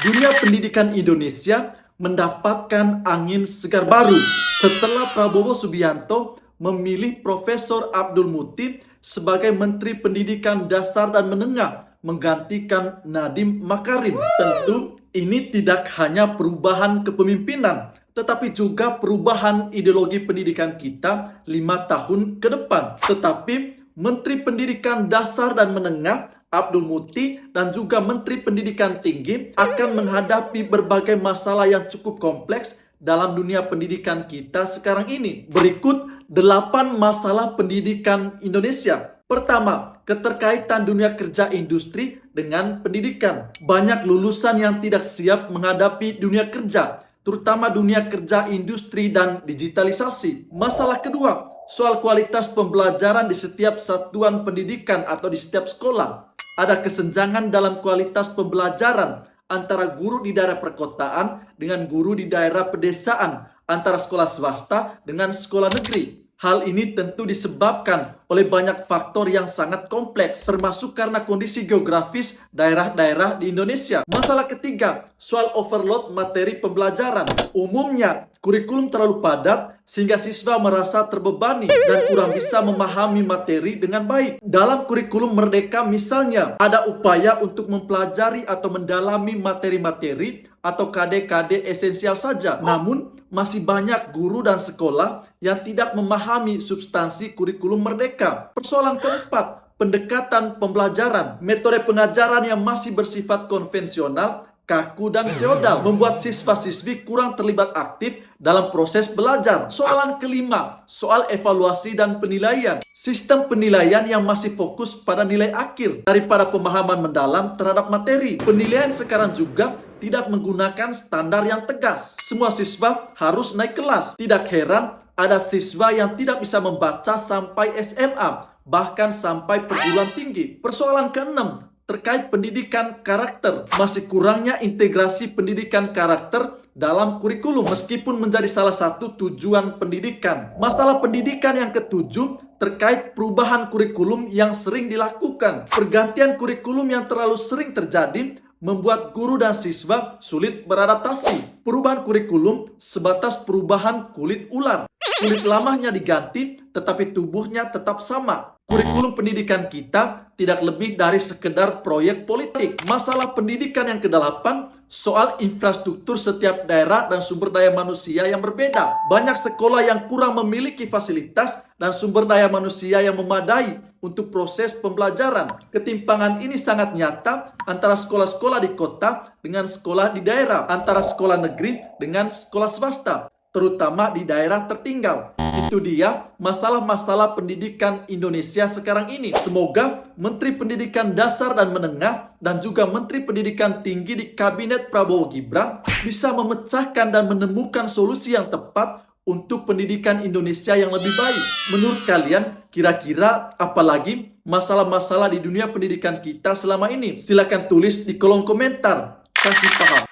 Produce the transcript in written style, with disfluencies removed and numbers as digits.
Dunia pendidikan Indonesia mendapatkan angin segar baru setelah Prabowo Subianto memilih Profesor Abdul Muti sebagai Menteri Pendidikan Dasar dan Menengah menggantikan Nadiem Makarim. Tentu ini tidak hanya perubahan kepemimpinan, tetapi juga perubahan ideologi pendidikan kita 5 tahun ke depan. Tetapi Menteri Pendidikan Dasar dan Menengah Abdul Muti dan juga Menteri Pendidikan Tinggi akan menghadapi berbagai masalah yang cukup kompleks dalam dunia pendidikan kita sekarang ini. Berikut 8 masalah pendidikan Indonesia. Pertama, keterkaitan dunia kerja industri dengan pendidikan. Banyak lulusan yang tidak siap menghadapi dunia kerja, terutama dunia kerja industri dan digitalisasi. Masalah kedua, soal kualitas pembelajaran di setiap satuan pendidikan atau di setiap sekolah. Ada kesenjangan dalam kualitas pembelajaran antara guru di daerah perkotaan dengan guru di daerah pedesaan, antara sekolah swasta dengan sekolah negeri. Hal ini tentu disebabkan oleh banyak faktor yang sangat kompleks, termasuk karena kondisi geografis daerah-daerah di Indonesia. Masalah ketiga, soal overload materi pembelajaran. Umumnya, kurikulum terlalu padat sehingga siswa merasa terbebani dan kurang bisa memahami materi dengan baik. Dalam kurikulum Merdeka misalnya, ada upaya untuk mempelajari atau mendalami materi-materi atau KD-KD esensial saja. Namun, masih banyak guru dan sekolah yang tidak memahami substansi kurikulum Merdeka. Persoalan keempat, pendekatan pembelajaran. Metode pengajaran yang masih bersifat konvensional, kaku dan feodal membuat siswa-siswi kurang terlibat aktif dalam proses belajar. Soalan kelima, soal evaluasi dan penilaian. Sistem penilaian yang masih fokus pada nilai akhir daripada pemahaman mendalam terhadap materi. Penilaian sekarang juga tidak menggunakan standar yang tegas. Semua siswa harus naik kelas. Tidak heran ada siswa yang tidak bisa membaca sampai SMA, bahkan sampai perguruan tinggi. Persoalan keenam, terkait pendidikan karakter. Masih kurangnya integrasi pendidikan karakter dalam kurikulum meskipun menjadi salah satu tujuan pendidikan. Masalah pendidikan yang ketujuh terkait perubahan kurikulum yang sering dilakukan. Pergantian kurikulum yang terlalu sering terjadi membuat guru dan siswa sulit beradaptasi. Perubahan kurikulum sebatas perubahan kulit ular. Kulit lamanya diganti, tetapi tubuhnya tetap sama. Kurikulum pendidikan kita tidak lebih dari sekedar proyek politik. Masalah pendidikan yang ke-8, soal infrastruktur setiap daerah dan sumber daya manusia yang berbeda. Banyak sekolah yang kurang memiliki fasilitas dan sumber daya manusia yang memadai untuk proses pembelajaran. Ketimpangan ini sangat nyata antara sekolah-sekolah di kota dengan sekolah di daerah, antara sekolah negeri dengan sekolah swasta, terutama di daerah tertinggal. Itu dia masalah-masalah pendidikan Indonesia sekarang ini. Semoga Menteri Pendidikan Dasar dan Menengah dan juga Menteri Pendidikan Tinggi di Kabinet Prabowo Gibran bisa memecahkan dan menemukan solusi yang tepat untuk pendidikan Indonesia yang lebih baik. Menurut kalian, kira-kira apalagi masalah-masalah di dunia pendidikan kita selama ini? Silakan tulis di kolom komentar. Kasih paham.